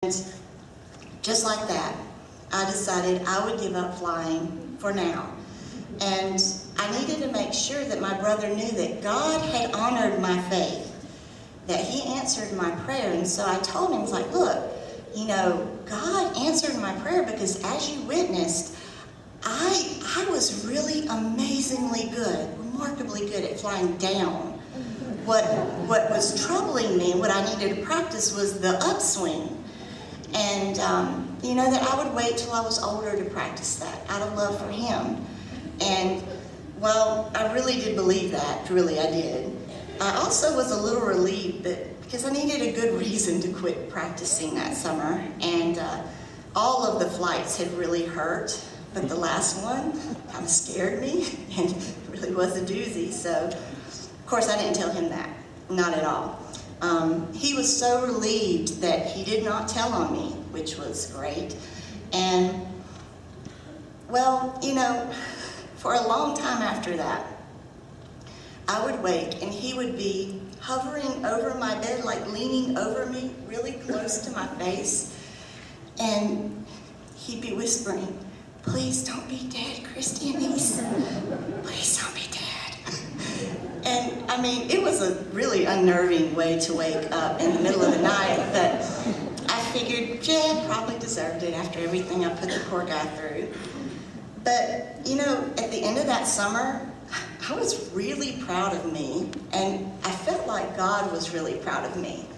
And just like that, I decided I would give up flying for now. And I needed to make sure that my brother knew that God had honored my faith, that he answered my prayer. And so I told him, I was like, look, you know, God answered my prayer because as you witnessed, I was really amazingly good, remarkably good at flying down. What was troubling me, what I needed to practice was the upswing. And, you know, that I would wait till I was older to practice that out of love for him. And, well, I really did believe that, really I did. I also was a little relieved because I needed a good reason to quit practicing that summer. And all of the flights had really hurt, but the last one kind of scared me and it really was a doozy. So, of course, I didn't tell him that, not at all. He was so relieved that he did not tell on me, which was great. And, well, you know, for a long time after that, I would wake and he would be hovering over my bed, like leaning over me really close to my face. And he'd be whispering, "Please don't be dead, Christy and Niece. Please don't be dead." And I mean, it was a really unnerving way to wake up in the middle of the night, but I figured, yeah, probably deserved it after everything I put the poor guy through. But, you know, at the end of that summer, I was really proud of me, and I felt like God was really proud of me,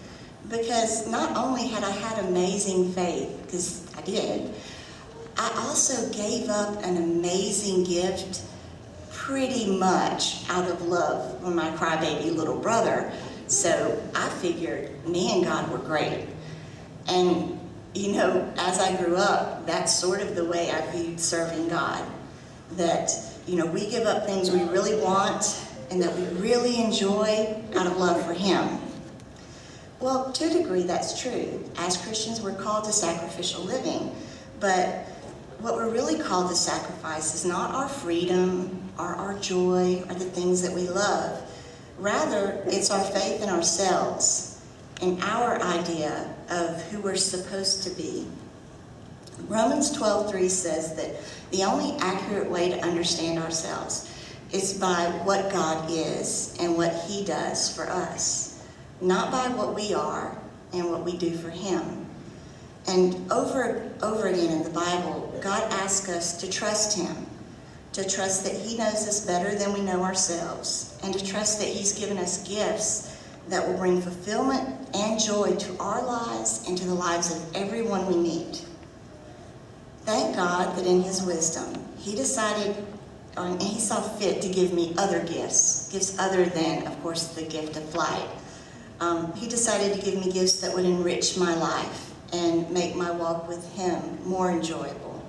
because not only had I had amazing faith, because I did, I also gave up an amazing gift pretty much out of love for my crybaby little brother. So I figured me and God were great. And, you know, as I grew up, that's sort of the way I viewed serving God. That, you know, we give up things we really want and that we really enjoy out of love for Him. Well, to a degree, that's true. As Christians, we're called to sacrificial living. But what we're really called to sacrifice is not our freedom or our joy or the things that we love. Rather, it's our faith in ourselves and our idea of who we're supposed to be. Romans 12:3 says that the only accurate way to understand ourselves is by what God is and what He does for us, not by what we are and what we do for Him. And over again in the Bible, God asks us to trust Him, to trust that He knows us better than we know ourselves, and to trust that He's given us gifts that will bring fulfillment and joy to our lives and to the lives of everyone we meet. Thank God that in His wisdom, He decided, and He saw fit to give me other gifts other than, of course, the gift of flight. He decided to give me gifts that would enrich my life and make my walk with Him more enjoyable.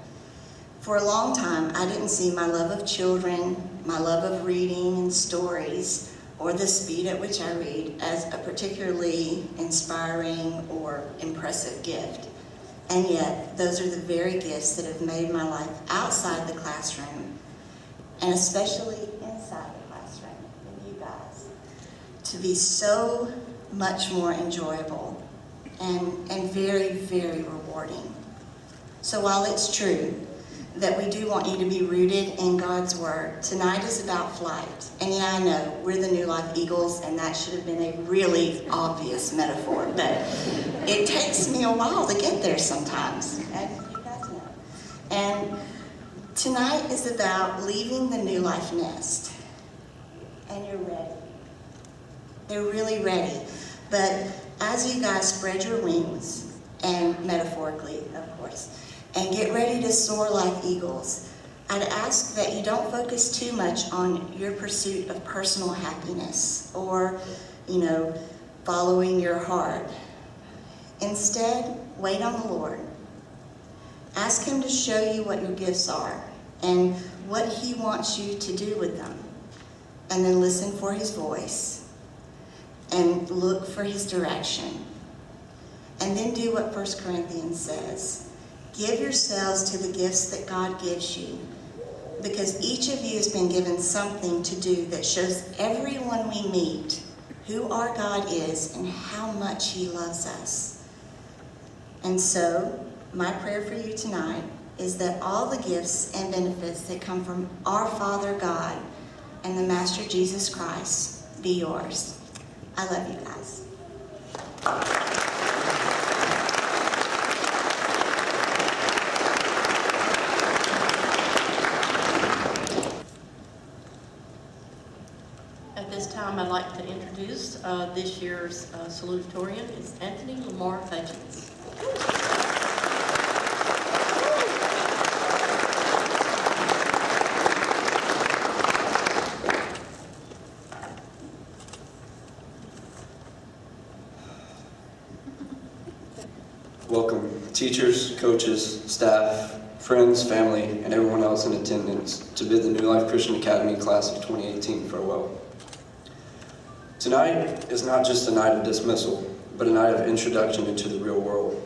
For a long time, I didn't see my love of children, my love of reading and stories, or the speed at which I read as a particularly inspiring or impressive gift. And yet, those are the very gifts that have made my life outside the classroom, and especially inside the classroom with you guys, to be so much more enjoyable and very, very rewarding. So while it's true that we do want you to be rooted in God's Word, tonight is about flight. And yeah, I know, we're the New Life Eagles, and that should have been a really obvious metaphor, but it takes me a while to get there sometimes, as you guys know. And tonight is about leaving the New Life nest. And you're ready. They're really ready. But as you guys spread your wings, and metaphorically, of course, and get ready to soar like eagles, I'd ask that you don't focus too much on your pursuit of personal happiness or, you know, following your heart. Instead, wait on the Lord. Ask Him to show you what your gifts are and what He wants you to do with them. And then listen for His voice and look for His direction. And then do what 1 Corinthians says. Give yourselves to the gifts that God gives you, because each of you has been given something to do that shows everyone we meet who our God is and how much He loves us. And so, my prayer for you tonight is that all the gifts and benefits that come from our Father God and the Master Jesus Christ be yours. I love you guys. At this time, I'd like to introduce this year's salutatorian is Anthony Lamar Hutchins. Welcome, teachers, coaches, staff, friends, family, and everyone else in attendance to bid the New Life Christian Academy class of 2018 farewell. Tonight is not just a night of dismissal, but a night of introduction into the real world.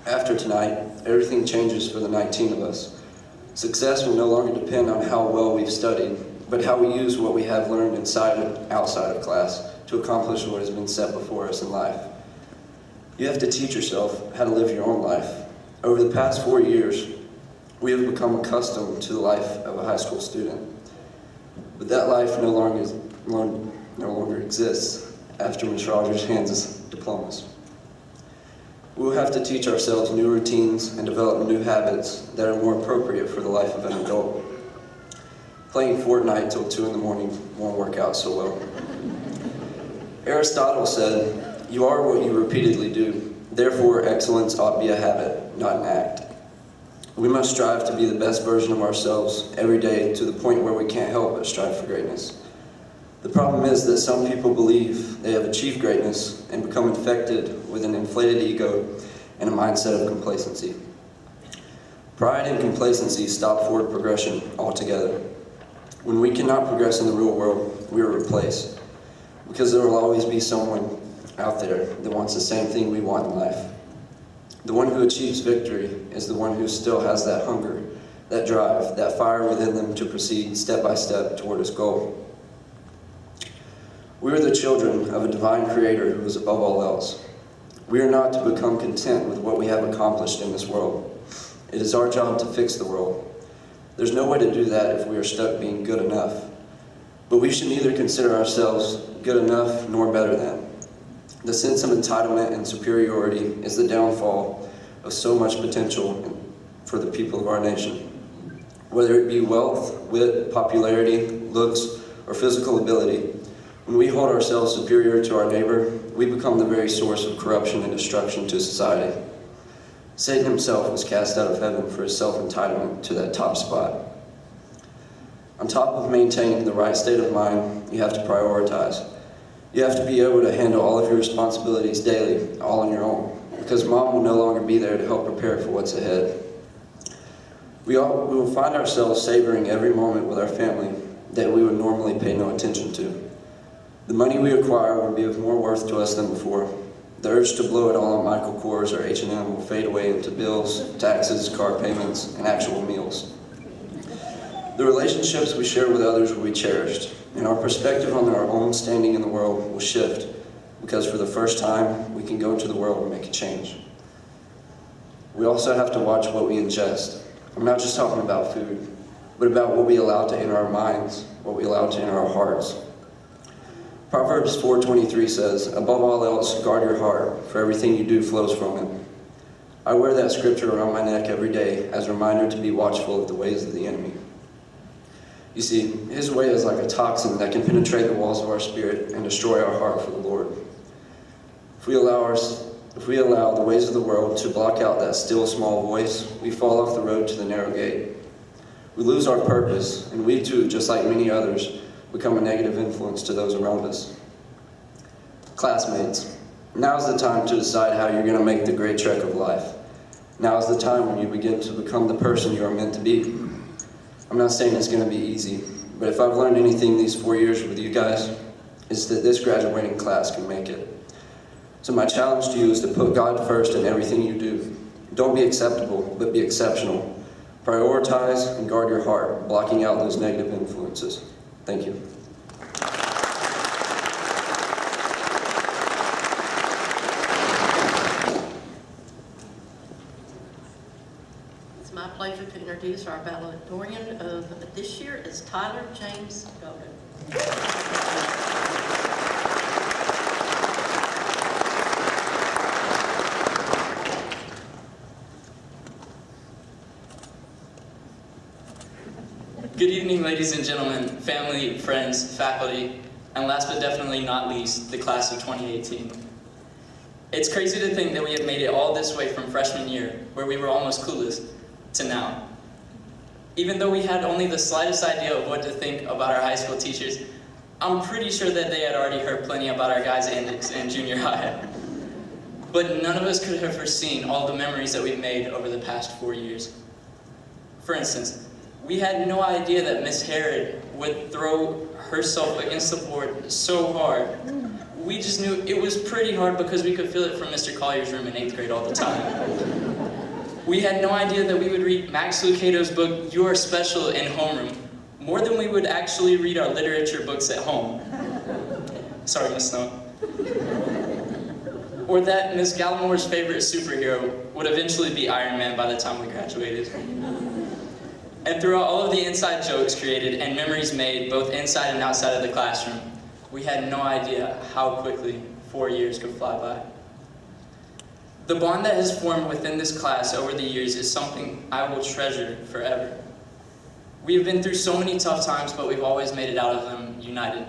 After tonight, everything changes for the 19 of us. Success will no longer depend on how well we've studied, but how we use what we have learned inside and outside of class to accomplish what has been set before us in life. You have to teach yourself how to live your own life. Over the past 4 years, we have become accustomed to the life of a high school student. But that life no longer exists after Ms. Rogers hands us diplomas. We will have to teach ourselves new routines and develop new habits that are more appropriate for the life of an adult. Playing Fortnite till 2 in the morning won't work out so well. Aristotle said, "You are what you repeatedly do. Therefore, excellence ought to be a habit, not an act." We must strive to be the best version of ourselves every day to the point where we can't help but strive for greatness. The problem is that some people believe they have achieved greatness and become infected with an inflated ego and a mindset of complacency. Pride and complacency stop forward progression altogether. When we cannot progress in the real world, we are replaced, because there will always be someone out there that wants the same thing we want in life. The one who achieves victory is the one who still has that hunger, that drive, that fire within them to proceed step by step toward his goal. We are the children of a divine creator who is above all else. We are not to become content with what we have accomplished in this world. It is our job to fix the world. There's no way to do that if we are stuck being good enough. But we should neither consider ourselves good enough nor better than. The sense of entitlement and superiority is the downfall of so much potential for the people of our nation. Whether it be wealth, wit, popularity, looks, or physical ability, when we hold ourselves superior to our neighbor, we become the very source of corruption and destruction to society. Satan himself was cast out of heaven for his self-entitlement to that top spot. On top of maintaining the right state of mind, you have to prioritize. You have to be able to handle all of your responsibilities daily, all on your own, because mom will no longer be there to help prepare for what's ahead. We will find ourselves savoring every moment with our family that we would normally pay no attention to. The money we acquire will be of more worth to us than before. The urge to blow it all on Michael Kors or H&M will fade away into bills, taxes, car payments, and actual meals. The relationships we share with others will be cherished, and our perspective on our own standing in the world will shift, because for the first time, we can go into the world and make a change. We also have to watch what we ingest. I'm not just talking about food, but about what we allow to enter our minds, what we allow to enter our hearts. Proverbs 4:23 says, "Above all else, guard your heart, for everything you do flows from it." I wear that scripture around my neck every day as a reminder to be watchful of the ways of the enemy. You see, his way is like a toxin that can penetrate the walls of our spirit and destroy our heart for the Lord. If we allow the ways of the world to block out that still small voice, we fall off the road to the narrow gate. We lose our purpose, and we too, just like many others, become a negative influence to those around us. Classmates, now is the time to decide how you're going to make the great trek of life. Now is the time when you begin to become the person you are meant to be. I'm not saying it's going to be easy, but if I've learned anything these 4 years with you guys, it's that this graduating class can make it. So my challenge to you is to put God first in everything you do. Don't be acceptable, but be exceptional. Prioritize and guard your heart, blocking out those negative influences. Thank you. It's my pleasure to introduce our valedictorian of this year is Tyler James Golden. Good evening, ladies and gentlemen, family, friends, faculty, and last but definitely not least, the class of 2018. It's crazy to think that we have made it all this way from freshman year, where we were almost clueless, to now. Even though we had only the slightest idea of what to think about our high school teachers, I'm pretty sure that they had already heard plenty about our guys' antics in junior high. But none of us could have foreseen all the memories that we've made over the past 4 years. For instance, we had no idea that Miss Harrod would throw herself against the board so hard. We just knew it was pretty hard because we could feel it from Mr. Collier's room in 8th grade all the time. We had no idea that we would read Max Lucado's book, You Are Special, in homeroom, more than we would actually read our literature books at home. Sorry, Miss Snow. Or that Miss Gallimore's favorite superhero would eventually be Iron Man by the time we graduated. And throughout all of the inside jokes created and memories made both inside and outside of the classroom, we had no idea how quickly 4 years could fly by. The bond that has formed within this class over the years is something I will treasure forever. We have been through so many tough times, but we've always made it out of them united.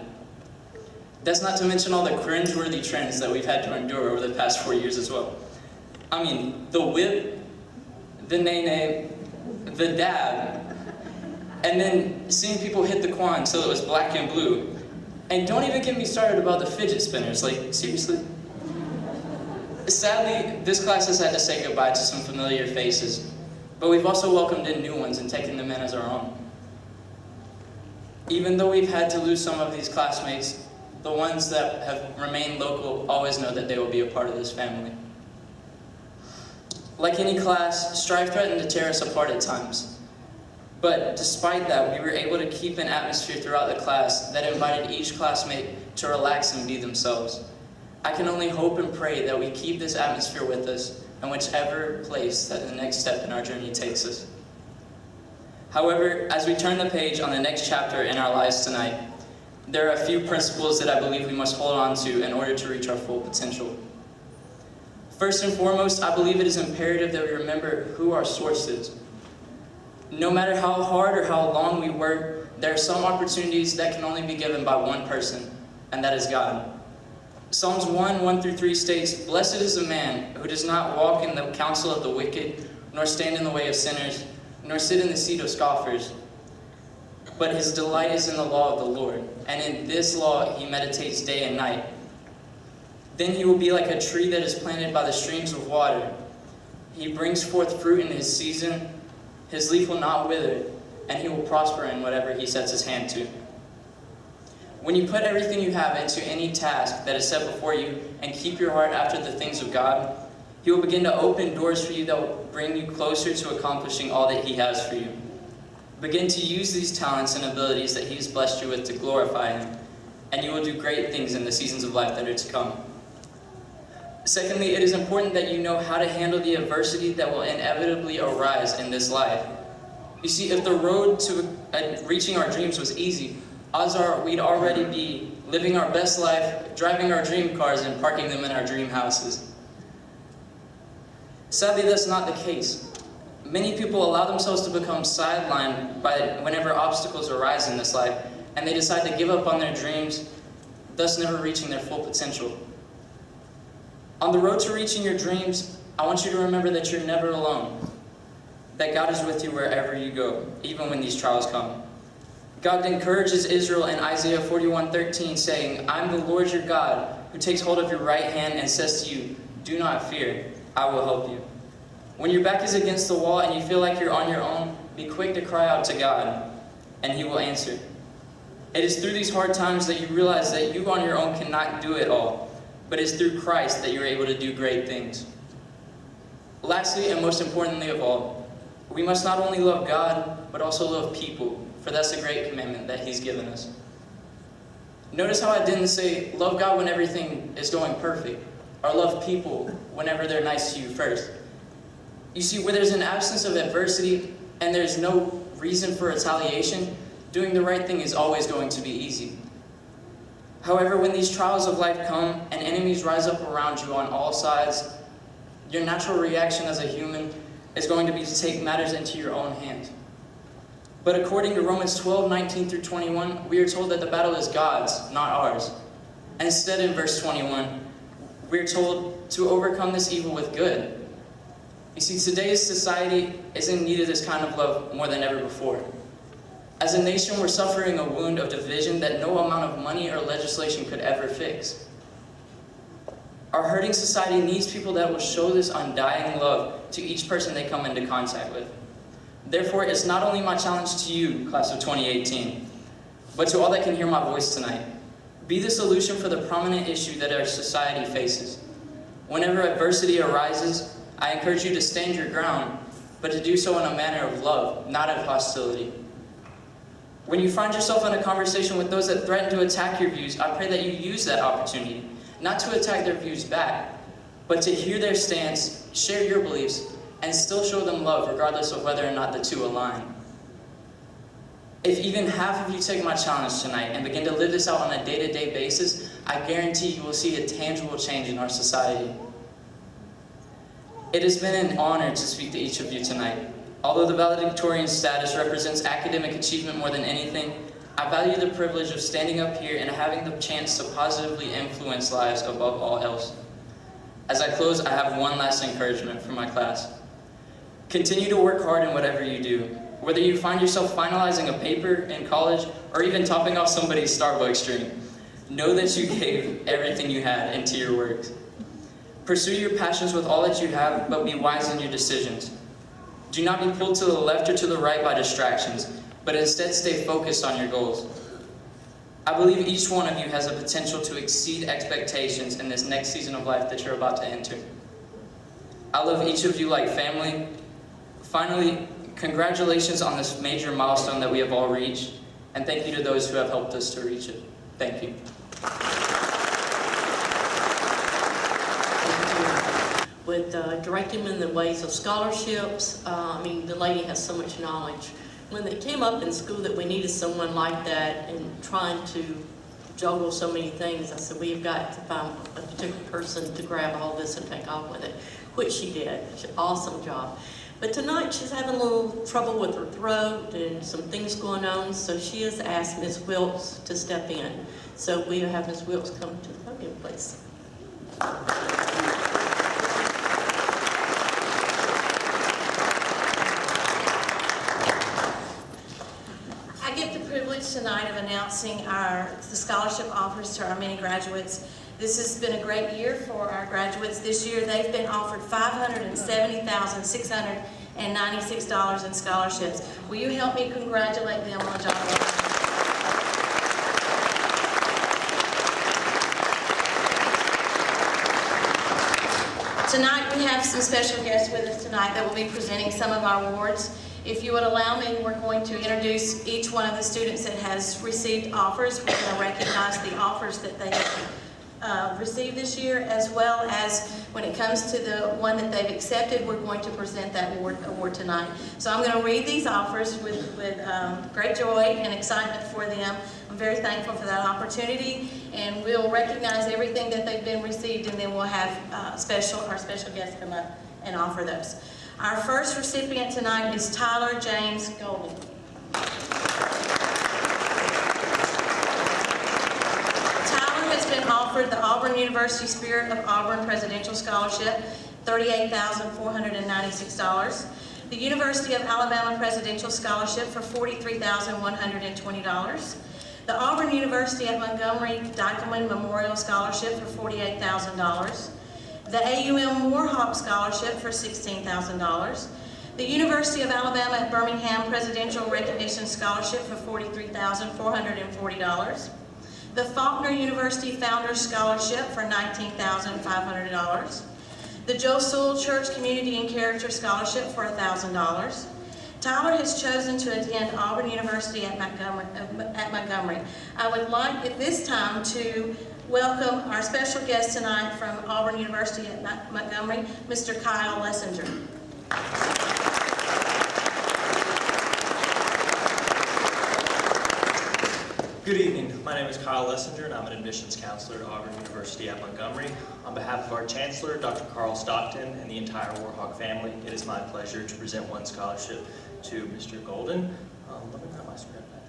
That's not to mention all the cringeworthy trends that we've had to endure over the past 4 years as well. I mean, the whip, the nay-nay, the dab, and then seeing people hit the quad until it was black and blue. And don't even get me started about the fidget spinners, like, seriously? Sadly, this class has had to say goodbye to some familiar faces, but we've also welcomed in new ones and taken them in as our own. Even though we've had to lose some of these classmates, the ones that have remained local always know that they will be a part of this family. Like any class, strife threatened to tear us apart at times. But despite that, we were able to keep an atmosphere throughout the class that invited each classmate to relax and be themselves. I can only hope and pray that we keep this atmosphere with us in whichever place that the next step in our journey takes us. However, as we turn the page on the next chapter in our lives tonight, there are a few principles that I believe we must hold on to in order to reach our full potential. First and foremost, I believe it is imperative that we remember who our source is. No matter how hard or how long we work, there are some opportunities that can only be given by one person, and that is God. Psalms 1:1-3 states, "Blessed is the man who does not walk in the counsel of the wicked, nor stand in the way of sinners, nor sit in the seat of scoffers. But his delight is in the law of the Lord, and in this law he meditates day and night. Then he will be like a tree that is planted by the streams of water. He brings forth fruit in his season, his leaf will not wither, and he will prosper in whatever he sets his hand to." When you put everything you have into any task that is set before you and keep your heart after the things of God, he will begin to open doors for you that will bring you closer to accomplishing all that he has for you. Begin to use these talents and abilities that he has blessed you with to glorify him, and you will do great things in the seasons of life that are to come. Secondly, it is important that you know how to handle the adversity that will inevitably arise in this life. You see, if the road to reaching our dreams was easy, odds are we'd already be living our best life, driving our dream cars, and parking them in our dream houses. Sadly, that's not the case. Many people allow themselves to become sidelined by whenever obstacles arise in this life, and they decide to give up on their dreams, thus never reaching their full potential. On the road to reaching your dreams, I want you to remember that you're never alone, that God is with you wherever you go, even when these trials come. God encourages Israel in Isaiah 41:13, saying, "I'm the Lord your God, who takes hold of your right hand and says to you, 'Do not fear, I will help you.' When your back is against the wall and you feel like you're on your own, be quick to cry out to God, and he will answer. It is through these hard times that you realize that you on your own cannot do it all, but it's through Christ that you're able to do great things." Lastly, and most importantly of all, we must not only love God, but also love people, for that's a great commandment that he's given us. Notice how I didn't say, love God when everything is going perfect, or love people whenever they're nice to you first. You see, where there's an absence of adversity and there's no reason for retaliation, doing the right thing is always going to be easy. However, when these trials of life come and enemies rise up around you on all sides, your natural reaction as a human is going to be to take matters into your own hands. But according to Romans 12:19-21, we are told that the battle is God's, not ours. And instead, in verse 21, we're told to overcome this evil with good. You see, today's society is in need of this kind of love more than ever before. As a nation, we're suffering a wound of division that no amount of money or legislation could ever fix. Our hurting society needs people that will show this undying love to each person they come into contact with. Therefore, it's not only my challenge to you, class of 2018, but to all that can hear my voice tonight. Be the solution for the prominent issue that our society faces. Whenever adversity arises, I encourage you to stand your ground, but to do so in a manner of love, not of hostility. When you find yourself in a conversation with those that threaten to attack your views, I pray that you use that opportunity, not to attack their views back, but to hear their stance, share your beliefs, and still show them love regardless of whether or not the two align. If even half of you take my challenge tonight and begin to live this out on a day-to-day basis, I guarantee you will see a tangible change in our society. It has been an honor to speak to each of you tonight. Although the valedictorian status represents academic achievement more than anything, I value the privilege of standing up here and having the chance to positively influence lives above all else. As I close, I have one last encouragement for my class. Continue to work hard in whatever you do. Whether you find yourself finalizing a paper in college or even topping off somebody's Starbucks drink, know that you gave everything you had into your work. Pursue your passions with all that you have, but be wise in your decisions. Do not be pulled to the left or to the right by distractions, but instead stay focused on your goals. I believe each one of you has the potential to exceed expectations in this next season of life that you're about to enter. I love each of you like family. Finally, congratulations on this major milestone that we have all reached, and thank you to those who have helped us to reach it. Thank you. With directing them in the ways of scholarships. The lady has so much knowledge. When it came up in school that we needed someone like that and trying to juggle so many things, I said, we've got to find a particular person to grab all this and take off with it, which she did. She did an awesome job. But tonight she's having a little trouble with her throat and some things going on, so she has asked Ms. Wilkes to step in. So we'll have Ms. Wilkes come to the podium, please. Tonight of announcing the scholarship offers to our many graduates. This has been a great year for our graduates. This year they've been offered $570,696 in scholarships. Will you help me congratulate them on a job well done? Tonight we have some special guests with us tonight that will be presenting some of our awards. If you would allow me, we're going to introduce each one of the students that has received offers. We're going to recognize the offers that they have received this year, as well as when it comes to the one that they've accepted, we're going to present that award tonight. So I'm going to read these offers with great joy and excitement for them. I'm very thankful for that opportunity, and we'll recognize everything that they've been received, and then we'll have our special guests come up and offer those. Our first recipient tonight is Tyler James Golden. Tyler has been offered the Auburn University Spirit of Auburn Presidential Scholarship, $38,496. The University of Alabama Presidential Scholarship for $43,120. The Auburn University at Montgomery Dykman Memorial Scholarship for $48,000. The AUM Warhawk Scholarship for $16,000. The University of Alabama at Birmingham Presidential Recognition Scholarship for $43,440. The Faulkner University Founders Scholarship for $19,500. The Joe Sewell Church Community and Character Scholarship for $1,000. Tyler has chosen to attend Auburn University at Montgomery. I would like at this time to welcome our special guest tonight from Auburn University at Montgomery, Mr. Kyle Lessinger. Good evening. My name is Kyle Lessinger, and I'm an admissions counselor at Auburn University at Montgomery. On behalf of our chancellor, Dr. Carl Stockton, and the entire Warhawk family, it is my pleasure to present one scholarship to Mr. Golden. Let me grab my script back.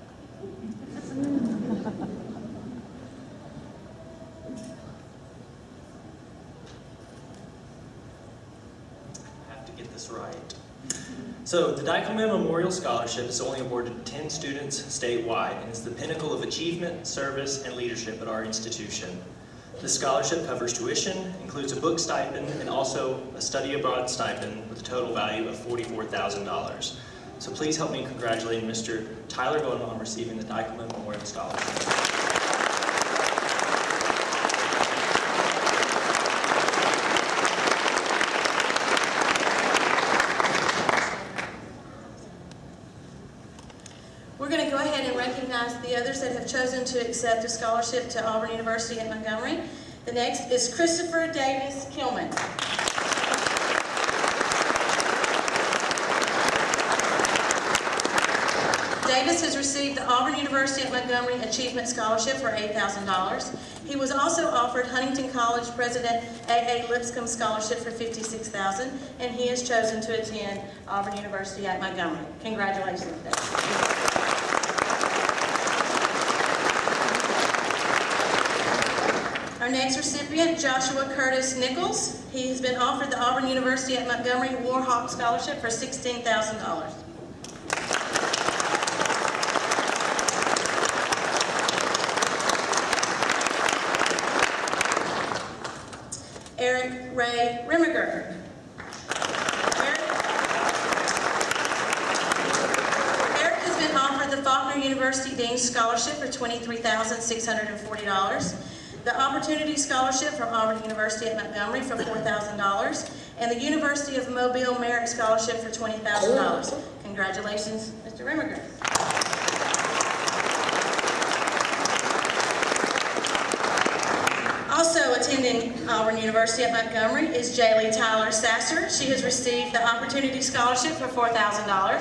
I have to get this right. So the Dykelman Memorial Scholarship is only awarded to 10 students statewide and is the pinnacle of achievement, service, and leadership at our institution. This scholarship covers tuition, includes a book stipend, and also a study abroad stipend with a total value of $44,000. So please help me in congratulating Mr. Tyler Golden on receiving the Dykelman Memorial Scholarship. We're going to go ahead and recognize the others that have chosen to accept a scholarship to Auburn University at Montgomery. The next is Christopher Davis Kilman. Davis has received the Auburn University at Montgomery Achievement Scholarship for $8,000. He was also offered Huntington College President A.A. Lipscomb Scholarship for $56,000, and he has chosen to attend Auburn University at Montgomery. Congratulations, Davis. Our next recipient, Joshua Curtis Nichols. He has been offered the Auburn University at Montgomery Warhawk Scholarship for $16,000. Eric Ray Remiger. Eric has been offered the Faulkner University Dean's Scholarship for $23,640. The Opportunity Scholarship from Auburn University at Montgomery for $4,000, and the University of Mobile Merit Scholarship for $20,000. Congratulations, Mr. Remiger. Also attending Auburn University at Montgomery is Jaylee Tyler Sasser. She has received the Opportunity Scholarship for $4,000.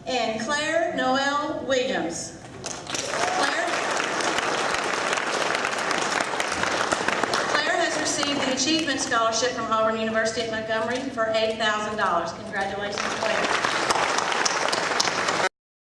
And Claire Noel Williams. Claire has received the Achievement Scholarship from Auburn University at Montgomery for $8,000. Congratulations, Claire.